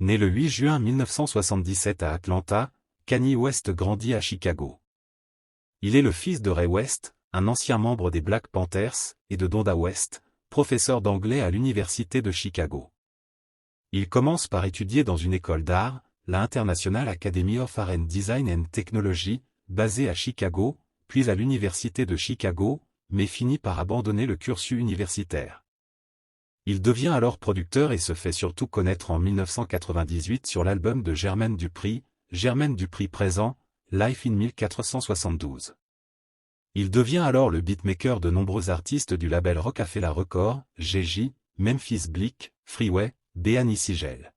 Né le 8 juin 1977 à Atlanta, Kanye West grandit à Chicago. Il est le fils de Ray West, un ancien membre des Black Panthers, et de Donda West, professeur d'anglais à l'université de Chicago. Il commence par étudier dans une école d'art, la International Academy of Art and Design and Technology, basée à Chicago, puis à l'université de Chicago, mais finit par abandonner le cursus universitaire. Il devient alors producteur et se fait surtout connaître en 1998 sur l'album de Jermaine Dupri présent, Life in 1472. Il devient alors le beatmaker de nombreux artistes du label Roc-A-Fella Records, GJ, Memphis Bleek, Freeway, Béani Sigel.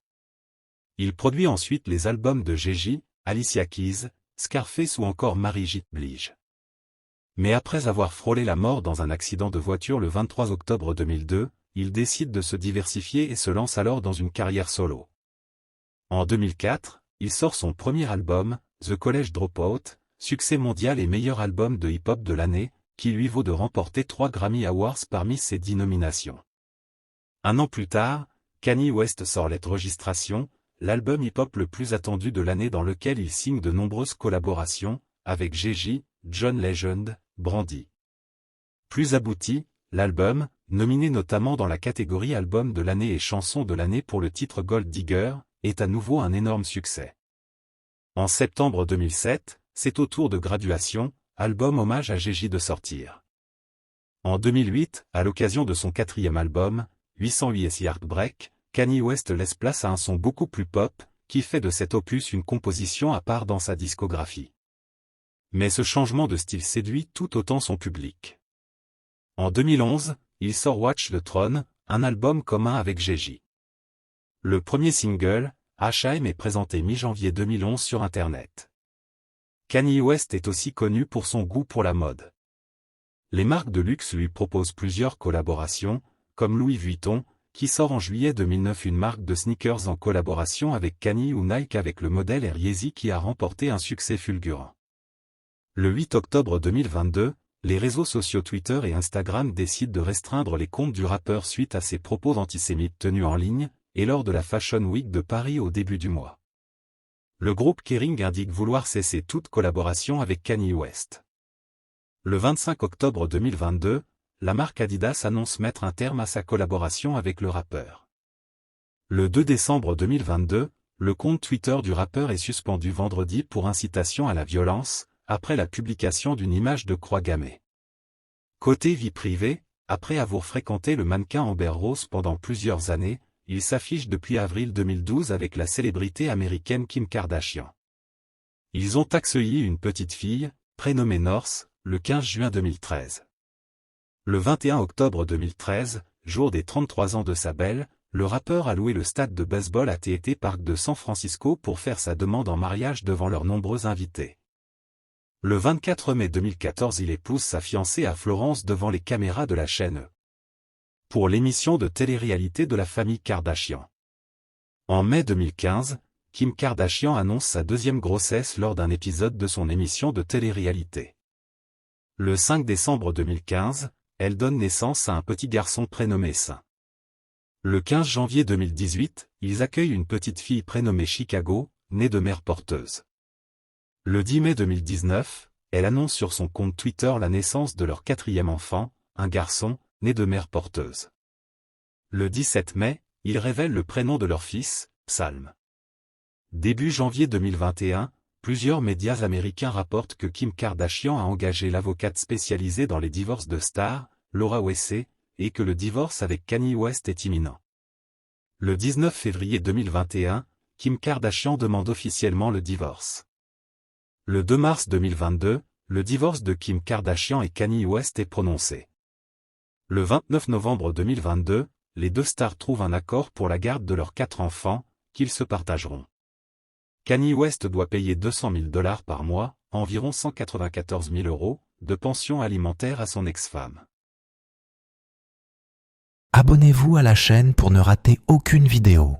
Il produit ensuite les albums de GJ, Alicia Keys, Scarface ou encore Mary J. Blige. Mais après avoir frôlé la mort dans un accident de voiture le 23 octobre 2002, il décide de se diversifier et se lance alors dans une carrière solo. En 2004, il sort son premier album, The College Dropout, succès mondial et meilleur album de hip-hop de l'année, qui lui vaut de remporter 3 Grammy Awards parmi ses 10 nominations. Un an plus tard, Kanye West sort Let Registration, l'album hip-hop le plus attendu de l'année dans lequel il signe de nombreuses collaborations, avec GJ, John Legend, Brandy. Plus abouti, l'album, nominé notamment dans la catégorie album de l'année et chanson de l'année pour le titre Gold Digger, est à nouveau un énorme succès. En septembre 2007, c'est au tour de Graduation, album hommage à GJ de sortir. En 2008, à l'occasion de son 4e album, 808 & Heartbreak, Kanye West laisse place à un son beaucoup plus pop, qui fait de cet opus une composition à part dans sa discographie. Mais ce changement de style séduit tout autant son public. En 2011, il sort Watch the Throne, un album commun avec GJ. Le premier single, H.A.M. est présenté mi-janvier 2011 sur Internet. Kanye West est aussi connu pour son goût pour la mode. Les marques de luxe lui proposent plusieurs collaborations, comme Louis Vuitton, qui sort en juillet 2009 une marque de sneakers en collaboration avec Kanye ou Nike avec le modèle Air Yeezy qui a remporté un succès fulgurant. Le 8 octobre 2022, les réseaux sociaux Twitter et Instagram décident de restreindre les comptes du rappeur suite à ses propos antisémites tenus en ligne, et lors de la Fashion Week de Paris au début du mois. Le groupe Kering indique vouloir cesser toute collaboration avec Kanye West. Le 25 octobre 2022, la marque Adidas annonce mettre un terme à sa collaboration avec le rappeur. Le 2 décembre 2022, le compte Twitter du rappeur est suspendu vendredi pour incitation à la violence, après la publication d'une image de croix gammée. Côté vie privée, après avoir fréquenté le mannequin Amber Rose pendant plusieurs années, il s'affiche depuis avril 2012 avec la célébrité américaine Kim Kardashian. Ils ont accueilli une petite fille, prénommée North, le 15 juin 2013. Le 21 octobre 2013, jour des 33 ans de sa belle, le rappeur a loué le stade de baseball AT&T Park de San Francisco pour faire sa demande en mariage devant leurs nombreux invités. Le 24 mai 2014 il épouse sa fiancée à Florence devant les caméras de la chaîne E! Pour l'émission de télé-réalité de la famille Kardashian. En mai 2015, Kim Kardashian annonce sa 2e grossesse lors d'un épisode de son émission de télé-réalité. Le 5 décembre 2015, elle donne naissance à un petit garçon prénommé Saint. Le 15 janvier 2018, ils accueillent une petite fille prénommée Chicago, née de mère porteuse. Le 10 mai 2019, elle annonce sur son compte Twitter la naissance de leur 4e enfant, un garçon, né de mère porteuse. Le 17 mai, ils révèlent le prénom de leur fils, Psalm. Début janvier 2021, plusieurs médias américains rapportent que Kim Kardashian a engagé l'avocate spécialisée dans les divorces de stars, Laura Wessey, et que le divorce avec Kanye West est imminent. Le 19 février 2021, Kim Kardashian demande officiellement le divorce. Le 2 mars 2022, le divorce de Kim Kardashian et Kanye West est prononcé. Le 29 novembre 2022, les deux stars trouvent un accord pour la garde de leurs 4 enfants, qu'ils se partageront. Kanye West doit payer $200 000 par mois, environ 194 000 €, de pension alimentaire à son ex-femme. Abonnez-vous à la chaîne pour ne rater aucune vidéo.